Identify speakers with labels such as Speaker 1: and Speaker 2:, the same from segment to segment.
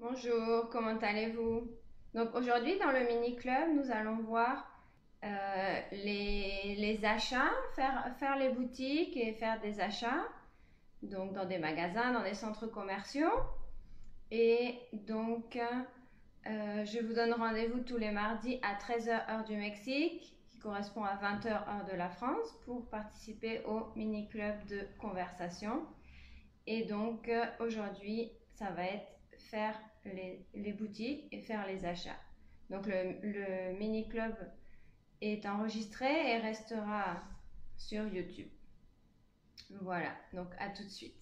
Speaker 1: Bonjour, comment allez-vous? Donc aujourd'hui dans le mini-club, nous allons voir les achats, faire les boutiques et faire des achats, donc dans des magasins, dans des centres commerciaux. Et donc je vous donne rendez-vous tous les mardis à 13h heure du Mexique, qui correspond à 20h heure de la France, pour participer au mini-club de conversation. Et donc aujourd'hui, ça va être faire les boutiques et faire les achats. Donc le mini-club est enregistré et restera sur YouTube. Voilà, donc à tout de suite.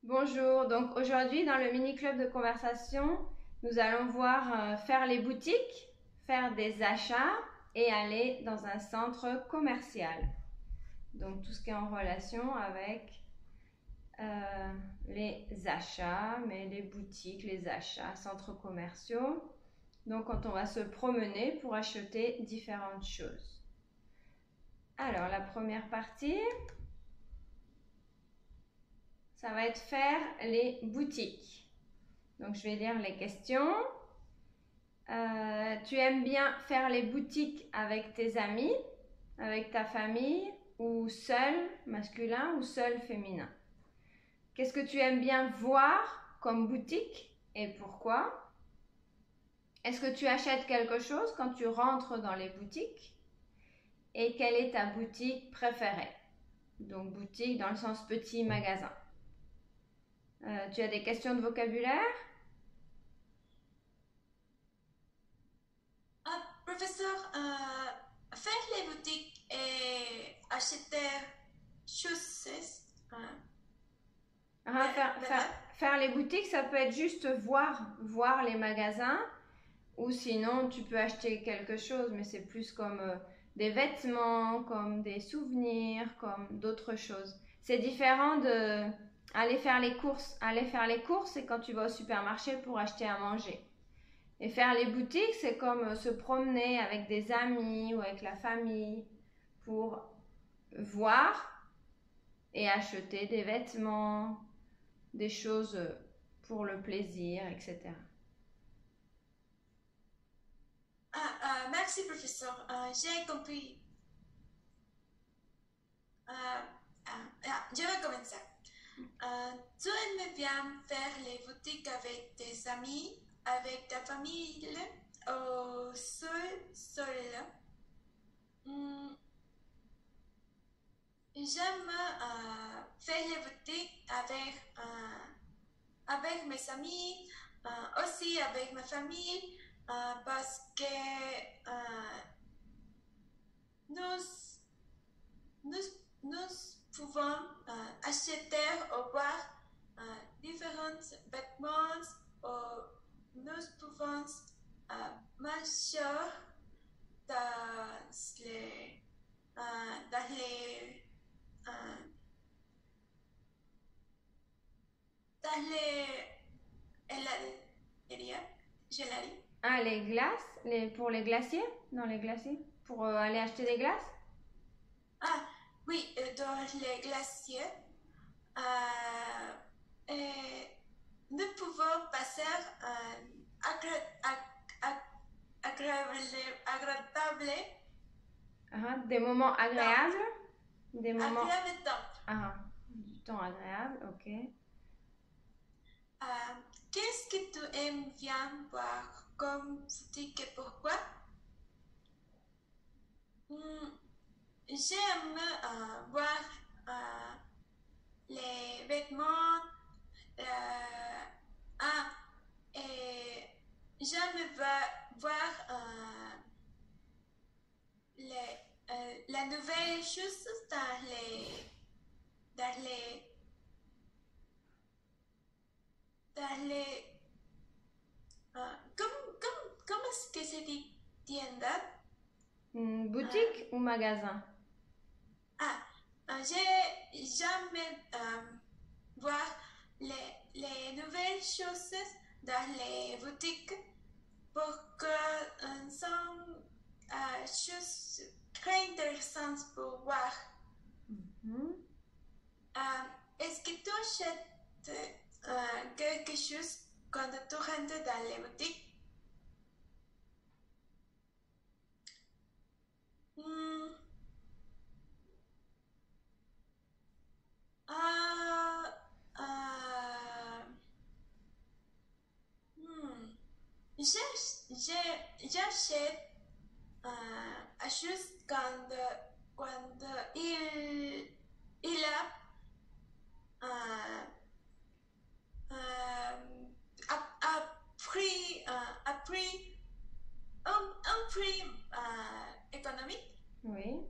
Speaker 1: Bonjour, donc aujourd'hui dans le mini-club de conversation, nous allons voir faire les boutiques, faire des achats et aller dans un centre commercial. Donc tout ce qui est en relation avec les achats, mais les boutiques, les achats, centres commerciaux. Donc quand on va se promener pour acheter différentes choses. Alors la première partie, ça va être faire les boutiques. Donc je vais lire les questions. Tu aimes bien faire les boutiques avec tes amis, avec ta famille, ou seul masculin ou seul féminin? Qu'est-ce que tu aimes bien voir comme boutique et pourquoi? Est-ce que tu achètes quelque chose quand tu rentres dans les boutiques? Et quelle est ta boutique préférée? Donc boutique dans le sens petit magasin. Tu as des questions de vocabulaire?
Speaker 2: Professeur, faire les boutiques et acheter choses,
Speaker 1: Faire les boutiques, ça peut être juste voir les magasins, ou sinon tu peux acheter quelque chose, mais c'est plus comme des vêtements, comme des souvenirs, comme d'autres choses. C'est différent de aller faire les courses. Aller faire les courses, c'est quand tu vas au supermarché pour acheter à manger. Et faire les boutiques, c'est comme se promener avec des amis ou avec la famille pour voir et acheter des vêtements, des choses pour le plaisir, etc.
Speaker 2: merci, professeur. J'ai compris. Je vais commencer. Tu aimes bien faire les boutiques avec tes amis, avec ta famille, ou seul? Hmm, J'aime faire les boutiques avec mes amis, aussi avec ma famille, parce que nous, nous, nous pouvons acheter ou voir différents vêtements, ou nous pouvons manger dans les, dans les, euh, dans les heladería, geladería.
Speaker 1: Ah, les glaces, pour les glaciers, dans les glaciers, pour aller acheter des glaces.
Speaker 2: Ah, oui, dans les glaciers, euh, et nous pouvons passer agréable,
Speaker 1: Des moments
Speaker 2: temps,
Speaker 1: agréables, des moments,
Speaker 2: agréable temps.
Speaker 1: du temps agréable, ok.
Speaker 2: Qu'est-ce que tu aimes bien voir comme boutique et pourquoi? Hmm, J'aime voir euh, les vêtements. Ah, et j'aime voir la nouvelle chose dans les, dans les, comment est-ce que se dit tienda?
Speaker 1: Boutique ou magasin?
Speaker 2: Ah, j'aime voir les nouvelles choses dans les boutiques pour que sont choses très intéressantes pour voir.
Speaker 1: Mhm.
Speaker 2: Est-ce que tu achètes quelque choses quand tu rentres dans les boutiques? Hmm. Ah, ah, hmm. J'achète juste quand il a appris un prix économique.
Speaker 1: Oui.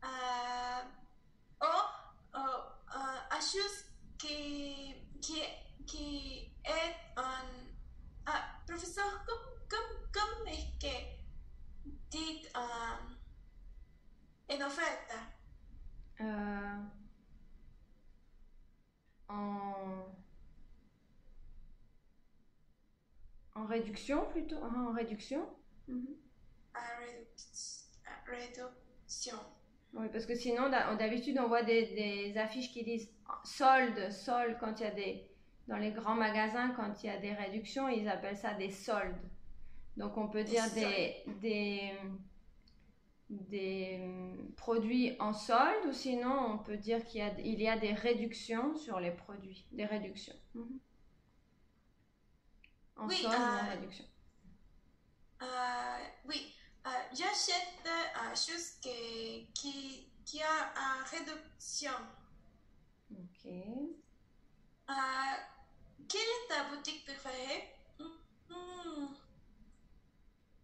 Speaker 2: À chose qui est un professeur comme est que dit une offerte.
Speaker 1: En réduction plutôt. En réduction.
Speaker 2: Réduction.
Speaker 1: Oui, parce que sinon, d'habitude, on voit des affiches qui disent solde, solde, quand il y a dans les grands magasins, quand il y a des réductions, ils appellent ça des soldes. Donc, on peut dire des produits en solde, ou sinon, on peut dire qu'il y a des réductions sur les produits, des réductions. En
Speaker 2: oui,
Speaker 1: solde ou en réduction.
Speaker 2: Oui, j'achète choses qui a en réduction.
Speaker 1: Ok.
Speaker 2: Quelle est ta boutique préférée?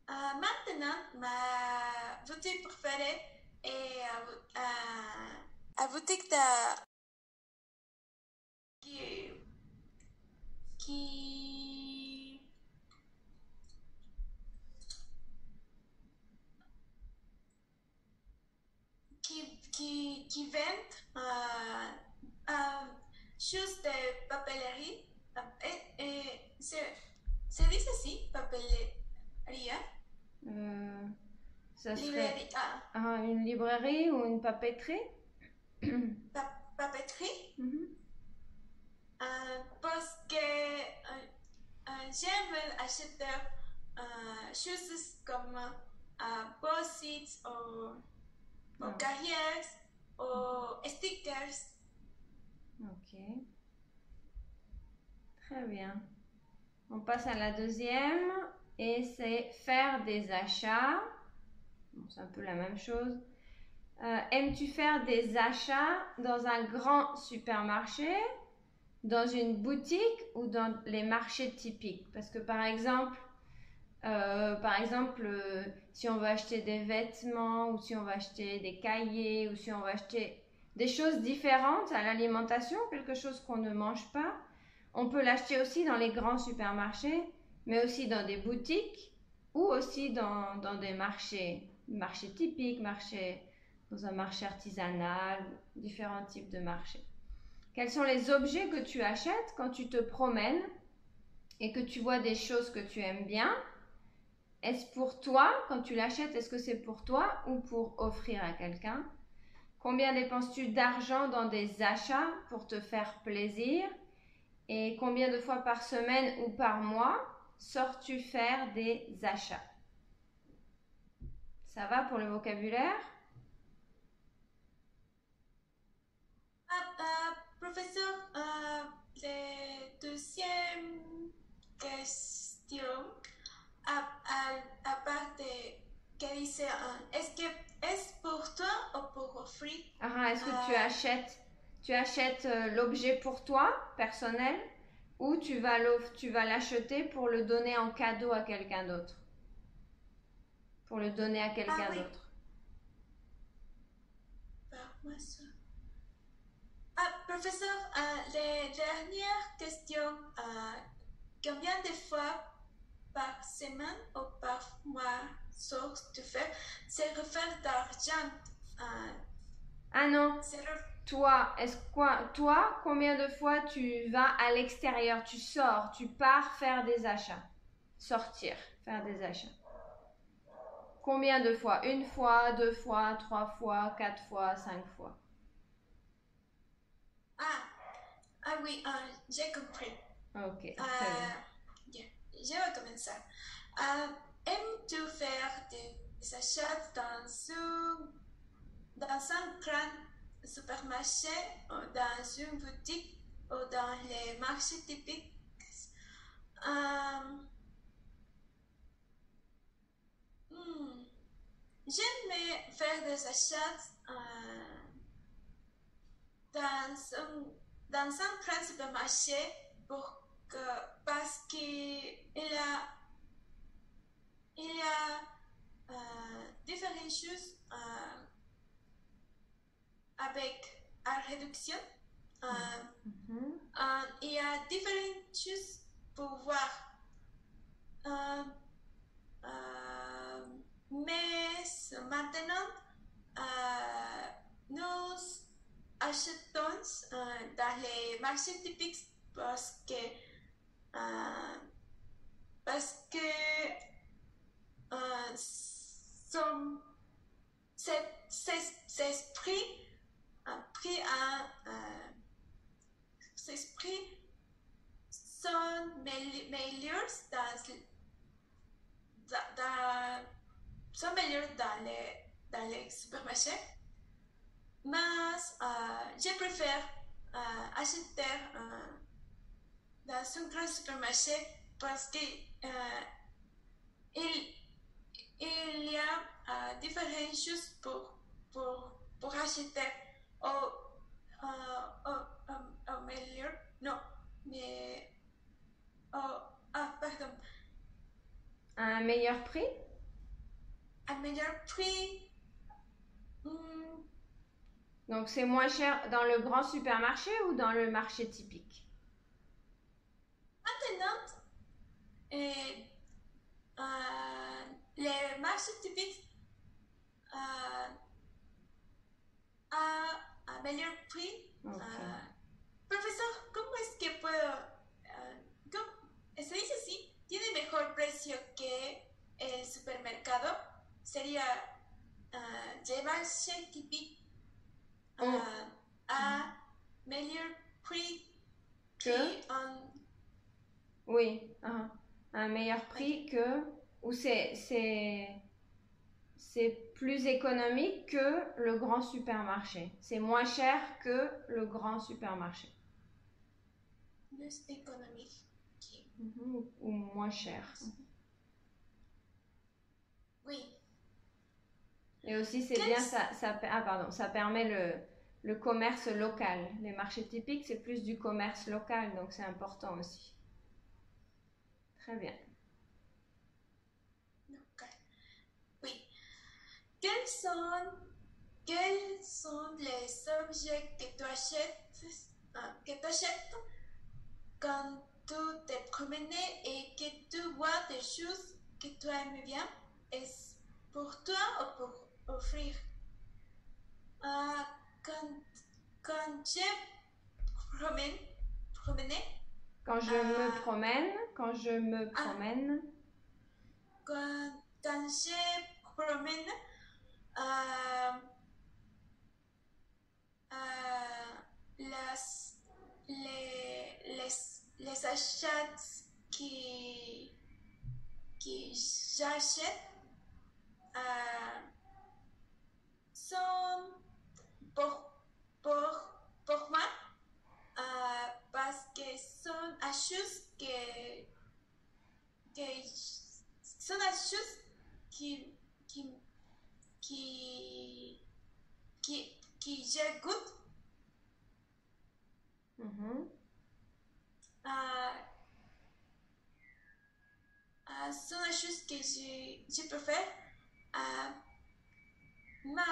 Speaker 2: Maintenant, ma boutique préférée est la boutique qui vend choses de papeterie. Se dice así, papelería.
Speaker 1: Ça serait une librairie ou une papeterie?
Speaker 2: Papeterie. Parce que j'aime acheter choses comme post-its ou carrières ou stickers.
Speaker 1: Ok. Très bien. On passe à la deuxième et c'est faire des achats. Bon, c'est un peu la même chose. Aimes-tu faire des achats dans un grand supermarché, dans une boutique ou dans les marchés typiques? Parce que par exemple, si on veut acheter des vêtements ou si on veut acheter des cahiers ou si on veut acheter des choses différentes à l'alimentation, quelque chose qu'on ne mange pas, on peut l'acheter aussi dans les grands supermarchés, mais aussi dans des boutiques ou aussi dans des marchés typiques, dans un marché artisanal, différents types de marchés. Quels sont les objets que tu achètes quand tu te promènes et que tu vois des choses que tu aimes bien? Est-ce pour toi, quand tu l'achètes, est-ce que c'est pour toi ou pour offrir à quelqu'un? Combien dépenses-tu d'argent dans des achats pour te faire plaisir? Et combien de fois par semaine ou par mois sors-tu faire des achats? Ça va pour le vocabulaire?
Speaker 2: Professeur, la deuxième question, à part de est-ce que est-ce pour toi ou pour offrir?
Speaker 1: Est-ce que tu achètes l'objet pour toi, personnel, ou tu vas l'acheter pour le donner en cadeau à quelqu'un d'autre? Pour le donner à quelqu'un d'autre.
Speaker 2: Professeur, la dernière question, combien de fois par semaine ou par mois sors-tu faire? C'est refaire d'argent.
Speaker 1: Non. Toi, combien de fois tu vas à l'extérieur, tu sors, tu pars faire des achats? Sortir, faire des achats. Combien de fois? Une fois, deux fois, trois fois, quatre fois, cinq fois?
Speaker 2: Ah oui, j'ai compris.
Speaker 1: Ok, très bien.
Speaker 2: Bien, je vais commencer. Aimes-tu faire des achats dans un grand supermarché ou dans une boutique ou dans les marchés typiques? Euh, hmm, J'aime faire des achats dans un grand supermarché parce qu'il y a différentes choses avec la réduction. Il y a différentes choses pour voir. Mais maintenant, nous achetons dans les marchés typiques parce que son, ces prix sont meilleurs sont meilleurs dans les supermarchés. Mais je préfère acheter dans un grand supermarché parce qu'il il y a différentes choses pour acheter au meilleur. Non, mais pardon.
Speaker 1: Un meilleur prix?
Speaker 2: Un meilleur prix.
Speaker 1: Donc c'est moins cher dans le grand supermarché ou dans le marché typique?
Speaker 2: Maintenant, les marchés typiques a un meilleur prix.
Speaker 1: Okay.
Speaker 2: Profesor, ¿cómo es que puedo? Se dice así, tiene mejor precio que el supermercado. Sería llevarse típico a meilleur prix
Speaker 1: que oui, un meilleur prix que ou c'est plus économique que le grand supermarché. C'est moins cher que le grand supermarché.
Speaker 2: Plus économique.
Speaker 1: Ou moins cher.
Speaker 2: Oui.
Speaker 1: Et aussi c'est bien, ça permet le commerce local. Les marchés typiques, c'est plus du commerce local, donc c'est important aussi. Très bien.
Speaker 2: Okay. Oui. Quels sont les objets que tu achètes quand tu te promènes et que tu vois des choses que tu aimes bien? Est-ce pour toi ou pour offrir? Quand je promène.
Speaker 1: Quand je me promène.
Speaker 2: Quand je promène, les achats que j'achète sont pour moi parce que sont achats qui je goûte. Sont les choses que je préfère. Mais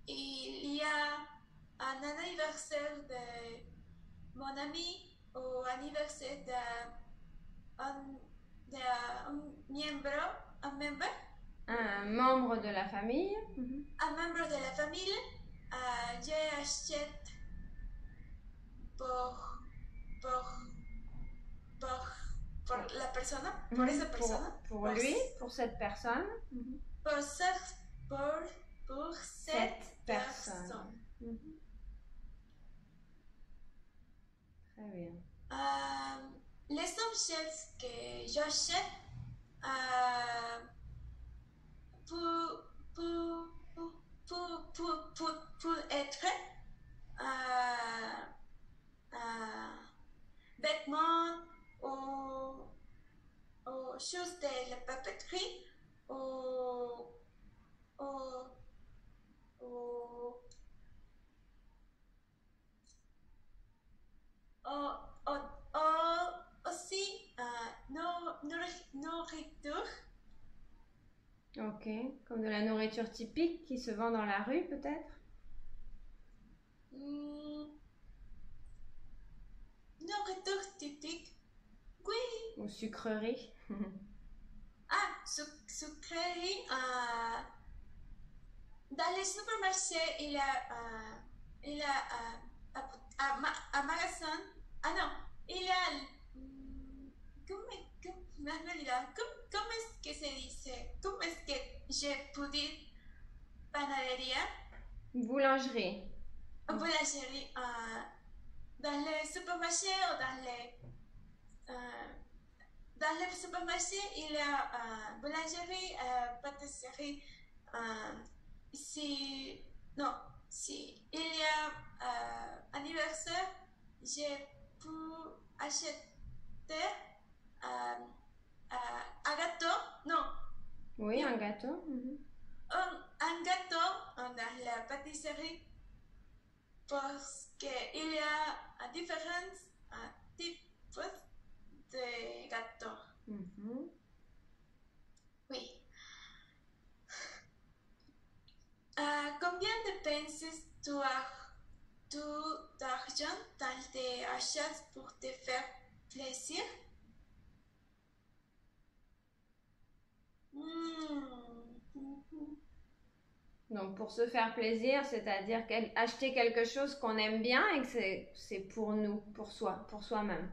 Speaker 2: il y a un anniversaire de mon ami ou anniversaire d'un
Speaker 1: membre de la famille.
Speaker 2: Un membre de la famille, j'achète pour la personne, pour esa persona.
Speaker 1: Pour lui, pour cette personne.
Speaker 2: Pour cette personne.
Speaker 1: bien.
Speaker 2: Les objets que j'achète pour, pour être vêtements ou choses de la papeterie ou, ou, ou, aussi nourriture.
Speaker 1: Ok, comme de la nourriture typique qui se vend dans la rue peut-être?
Speaker 2: Nourriture typique, oui.
Speaker 1: Ou sucrerie?
Speaker 2: Sucrerie. Dans les supermarchés, il y a un magasin. Ah non, il y a. ¿Cómo es que se dice? ¿Cómo es que je peux dire panadería?
Speaker 1: Boulangerie.
Speaker 2: Boulangerie. Dans les supermarchés ou dans les supermarchés, il y a boulangerie, pâtisserie. Si il y a anniversaire, j'ai pu acheter un gâteau. Non.
Speaker 1: Oui, un gâteau.
Speaker 2: Un gâteau dans la pâtisserie parce qu'il y a différents types de gâteaux. Oui. Combien dépenses tu d'argent dans tes achats pour te faire plaisir?
Speaker 1: Donc pour se faire plaisir, c'est-à-dire acheter quelque chose qu'on aime bien et que c'est pour nous, pour soi-même.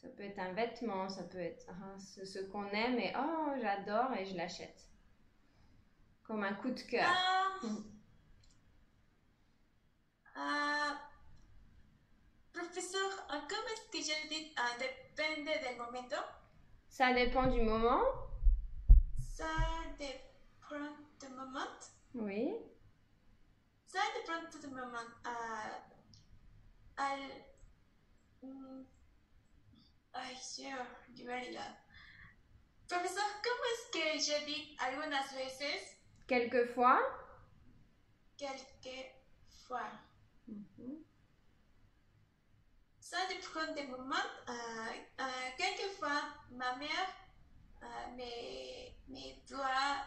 Speaker 1: Ça peut être un vêtement, ça peut être ce qu'on aime et oh j'adore et je l'achète. Comme un coup de cœur.
Speaker 2: Professeur, comment est-ce que je dis dépend del momento?
Speaker 1: Ça dépend du moment.
Speaker 2: Ça dépend du moment.
Speaker 1: Oui.
Speaker 2: Ça dépend du moment. Je vais là. Professeur, comment est-ce que je dis algunas veces?
Speaker 1: Quelquefois.
Speaker 2: Quelquefois. Ça dépend des moments. Quelquefois, ma mère me doit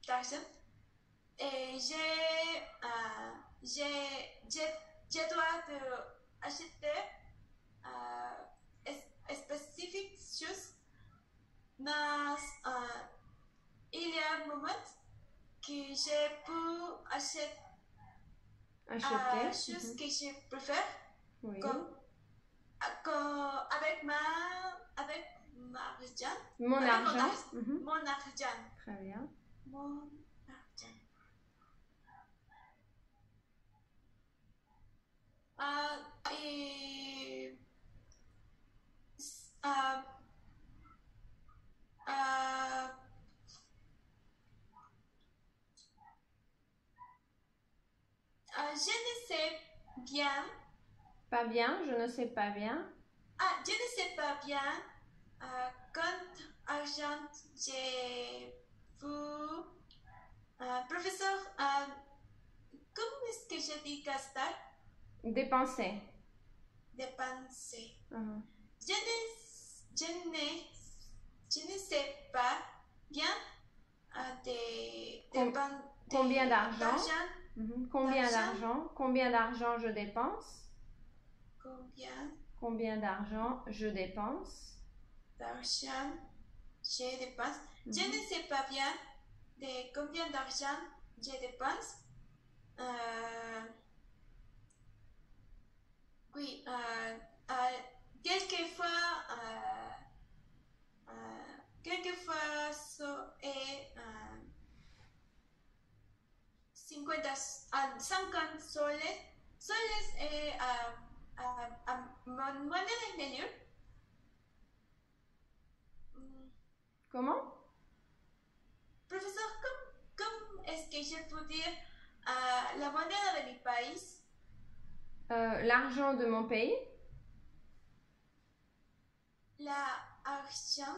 Speaker 2: d'argent et je dois acheter spécifiques choses. Mais il y a un moment que je peux acheter choses que je préfère.
Speaker 1: Oui.
Speaker 2: Comme avec argent.
Speaker 1: Mon argent.
Speaker 2: Mon argent.
Speaker 1: Très bien.
Speaker 2: Mon argent. Je ne sais bien.
Speaker 1: Pas bien, je ne sais pas bien.
Speaker 2: Je ne sais pas bien quand argent j'ai vu. Professeur, comment est-ce que je dis gastar?
Speaker 1: Dépenser.
Speaker 2: Dépenser. Je ne sais pas bien
Speaker 1: combien d'argent. Combien d'argent je dépense? Combien d'argent je dépense?
Speaker 2: D'argent je dépense. Je ne sais pas bien de combien d'argent je dépense. Oui, quelquefois ça est 50 50 soles. Soles es moneda mejor.
Speaker 1: Comment?
Speaker 2: Professeur, comment est-ce que je peux dire la moneda de mi país?
Speaker 1: L'argent de mon pays.
Speaker 2: L'argent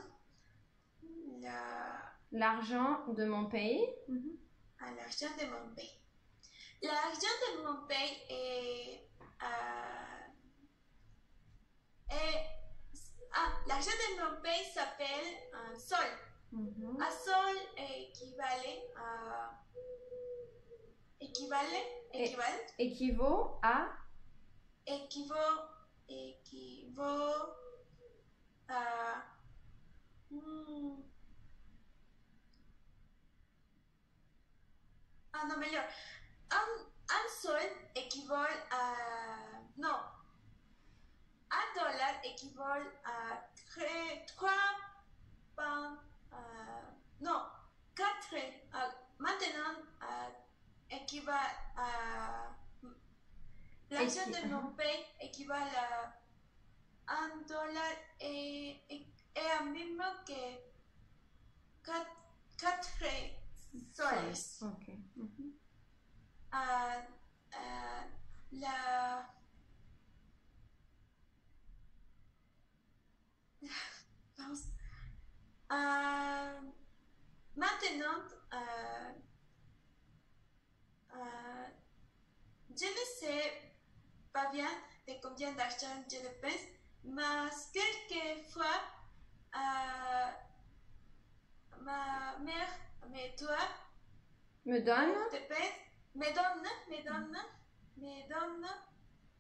Speaker 1: de mon pays.
Speaker 2: L'argent de mon pays. L'argent de mon pays l'argent de mon pays s'appelle un sol. Un sol
Speaker 1: équivaut à
Speaker 2: non, meilleur. Un sol équivaut à... Non. $1 équivaut à 3... non. 4... maintenant, équivaut à... L'argent de mon pays équivaut à $1 et à même que 4 soles.
Speaker 1: Ok.
Speaker 2: Maintenant, je ne sais pas bien de combien d'argent je dépense, mais quelquefois, ma mère
Speaker 1: me donne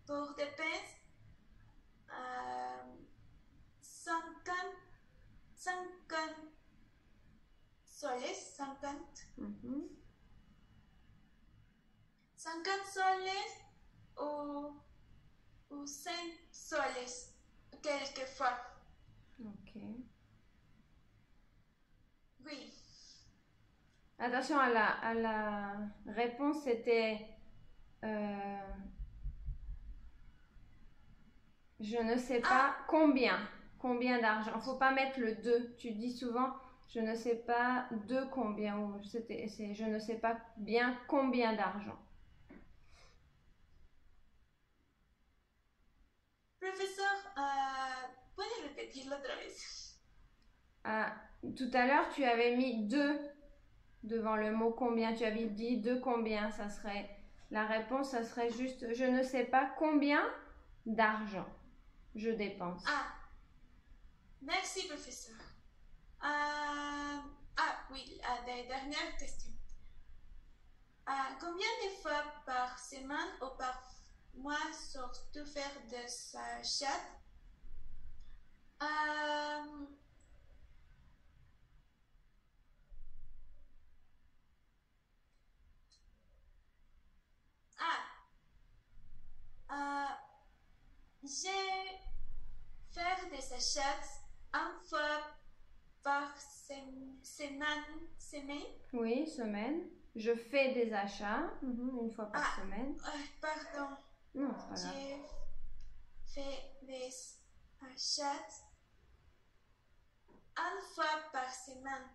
Speaker 2: pour dépenses 50 soles, 50 soles ou 5 soles, quelquefois.
Speaker 1: Ok.
Speaker 2: Oui.
Speaker 1: Attention à la réponse, c'était je ne sais pas combien d'argent. Il ne faut pas mettre le 2. Tu dis souvent je ne sais pas de combien ou je ne sais pas bien combien d'argent.
Speaker 2: Professeur, ¿puedes repetirlo otra vez?
Speaker 1: Tout à l'heure, tu avais mis 2 devant le mot combien. Tu avais dit de combien. La réponse, ça serait juste je ne sais pas combien d'argent je dépense.
Speaker 2: Merci, professeur. Oui, la dernière question. Combien de fois par semaine ou par mois sors-tu faire des achats? J'ai fait des achats une fois par semaine.
Speaker 1: Oui, semaine. Je fais des achats une fois par semaine.
Speaker 2: Pardon.
Speaker 1: Non, c'est pas grave.
Speaker 2: J'ai fait des achats une fois par semaine.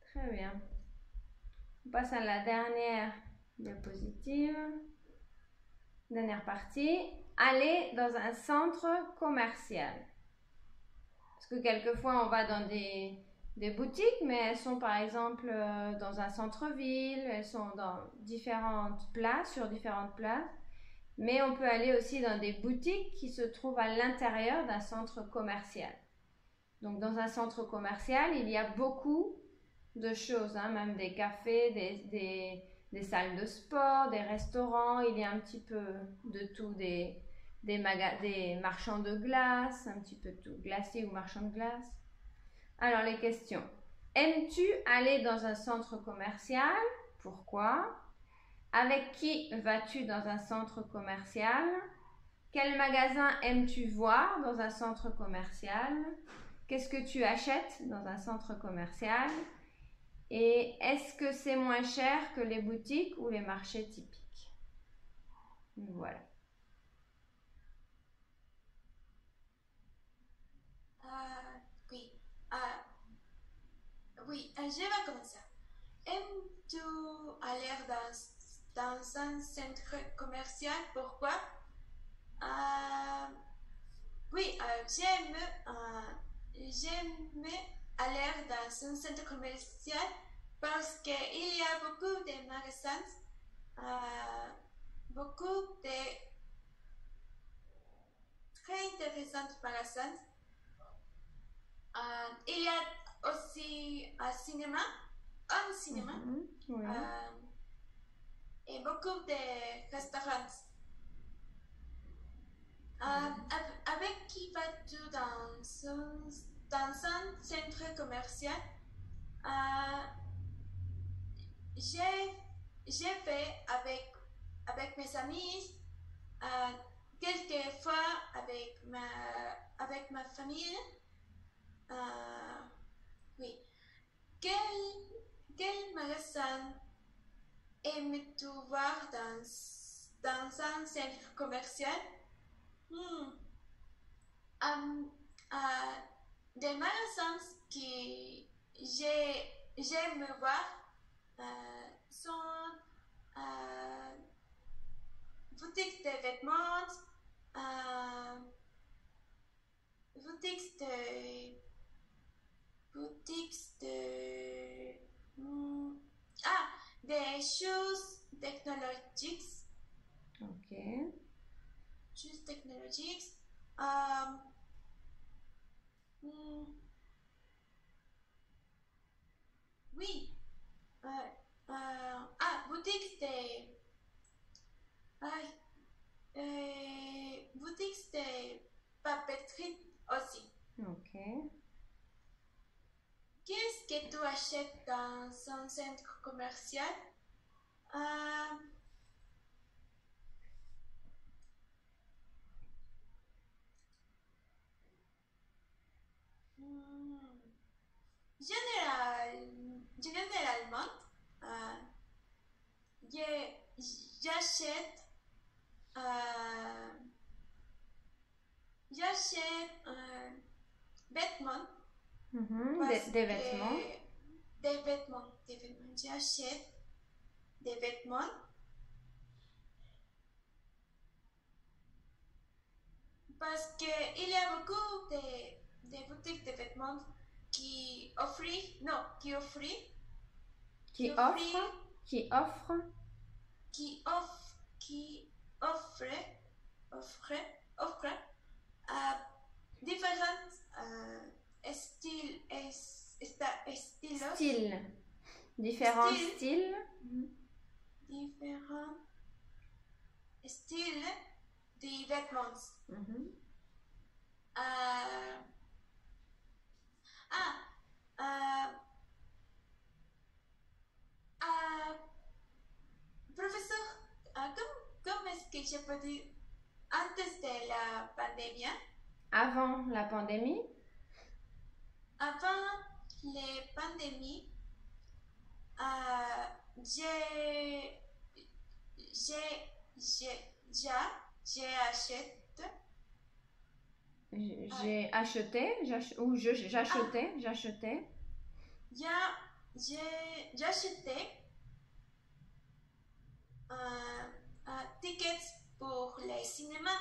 Speaker 1: Très bien. On passe à la dernière diapositive. Dernière partie. Aller dans un centre commercial. Parce que quelquefois, on va dans des boutiques, mais elles sont par exemple dans un centre-ville, elles sont dans sur différentes places. Mais on peut aller aussi dans des boutiques qui se trouvent à l'intérieur d'un centre commercial. Donc dans un centre commercial, il y a beaucoup de choses, même des cafés, des salles de sport, des restaurants, il y a un petit peu de tout, des marchands de glace, un petit peu de tout, glaciers ou marchands de glace. Alors les questions. Aimes-tu aller dans un centre commercial? Pourquoi? Avec qui vas-tu dans un centre commercial? Quel magasin aimes-tu voir dans un centre commercial? Qu'est-ce que tu achètes dans un centre commercial? Et est-ce que c'est moins cher que les boutiques ou les marchés typiques? Voilà.
Speaker 2: Oui. Oui, je vais commencer. Aimes-tu aller dans un centre commercial? Pourquoi? Oui, j'aime aller dans un centre commercial parce qu'il y a beaucoup de magasins, beaucoup de très intéressants magasins. Il y a aussi un cinéma,
Speaker 1: Oui.
Speaker 2: Et beaucoup de restaurants. Avec qui vas-tu dans un centre commercial? J'ai fait avec mes amis, quelquefois avec ma famille. Oui. Quel magasin aimes-tu voir dans un centre commercial? Des magasins que j'aime voir sont boutiques de vêtements, boutiques de des choses technologiques.
Speaker 1: Ok.
Speaker 2: Choses technologiques. Oui. Boutiques boutiques de papeterie aussi.
Speaker 1: Ok.
Speaker 2: Qu'est-ce que tu achètes dans un centre commercial? Généralement, j'achète vêtements.
Speaker 1: Des vêtements.
Speaker 2: Des vêtements. J'achète des vêtements parce qu'il y a beaucoup de boutiques de vêtements qui offrent différents
Speaker 1: Différents styles.
Speaker 2: différents styles de vêtements. Professeur, comment est-ce que je peux dire antes de la pandémie?
Speaker 1: Avant la pandémie?
Speaker 2: Avant la pandémie,
Speaker 1: J'achetais.
Speaker 2: J'achetais tickets pour les cinémas.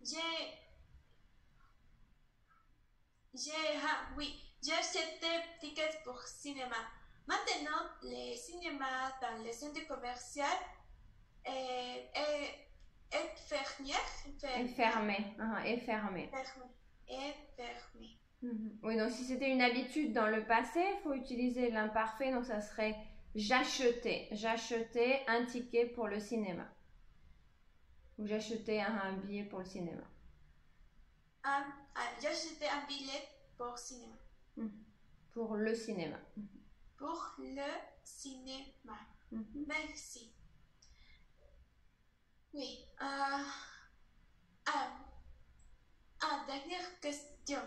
Speaker 2: J'ai acheté tickets pour cinéma. Maintenant, les cinémas dans les centres commerciaux est fermé.
Speaker 1: Oui, donc si c'était une habitude dans le passé, il faut utiliser l'imparfait, donc ça serait j'achetais. J'achetais un ticket pour le cinéma. Ou j'achetais un billet pour le cinéma.
Speaker 2: J'achetais un billet pour cinéma.
Speaker 1: Pour le cinéma.
Speaker 2: Pour le cinéma. Merci. Oui. Dernière question.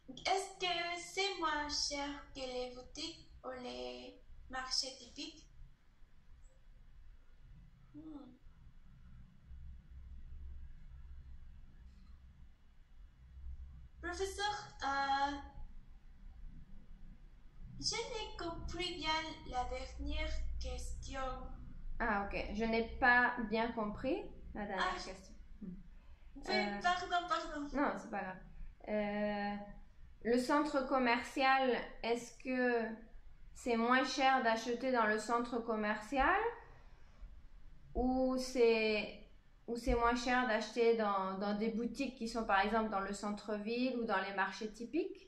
Speaker 2: Est-ce que c'est moins cher que les boutiques ou les marchés typiques? Professeur, je n'ai compris bien la dernière question.
Speaker 1: Ah, ok. Je n'ai pas bien compris la dernière question.
Speaker 2: Pardon.
Speaker 1: Non, c'est pas grave. Le centre commercial, est-ce que c'est moins cher d'acheter dans le centre commercial ou c'est moins cher d'acheter dans des boutiques qui sont par exemple dans le centre-ville ou dans les marchés typiques?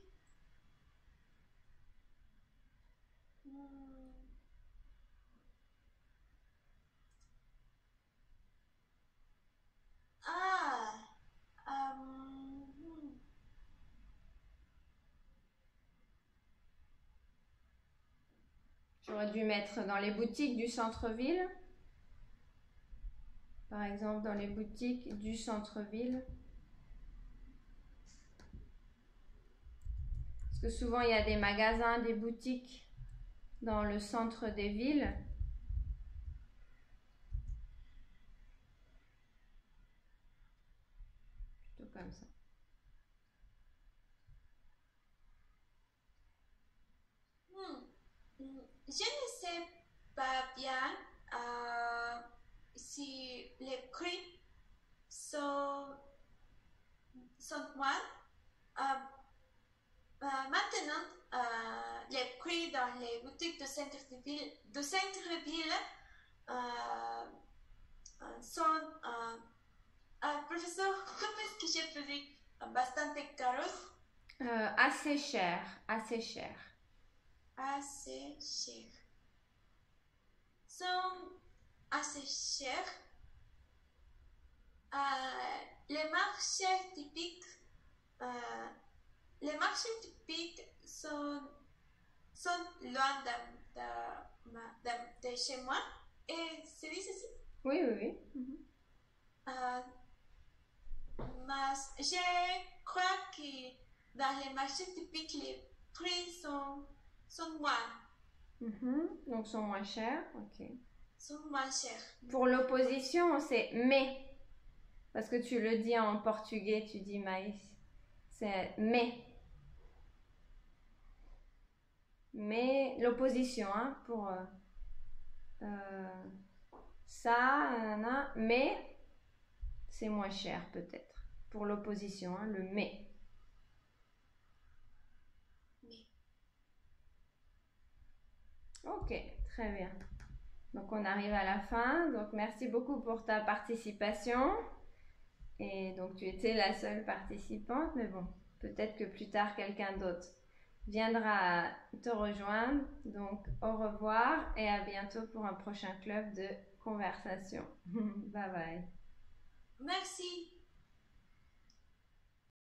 Speaker 1: J'aurais dû mettre dans les boutiques du centre-ville. Par exemple, dans les boutiques du centre-ville. Parce que souvent, il y a des magasins, des boutiques dans le centre des villes. Plutôt comme ça.
Speaker 2: Je ne sais pas bien si les prix sont moins. Maintenant, les prix dans les boutiques de centre-ville sont, professeur, comment est-ce que je peux dire, bastante caros?
Speaker 1: Assez cher, assez cher.
Speaker 2: Assez cher. Sont assez chers. Les marchés typiques sont loin de chez moi. Et c'est dit ceci?
Speaker 1: Oui.
Speaker 2: Mais je crois que dans les marchés typiques, les prix sont moins.
Speaker 1: Donc, sont moins chers. Ok.
Speaker 2: Sont moins chers.
Speaker 1: Pour l'opposition, c'est mais. Parce que tu le dis en portugais, tu dis maïs. C'est mais. Mais l'opposition, hein, pour ça, mais c'est moins cher peut-être. Pour l'opposition, hein, le mais. Ok, très bien. Donc on arrive à la fin. Donc merci beaucoup pour ta participation. Et donc tu étais la seule participante, mais bon, peut-être que plus tard quelqu'un d'autre viendra te rejoindre. Donc au revoir et à bientôt pour un prochain club de conversation. Bye bye.
Speaker 2: Merci.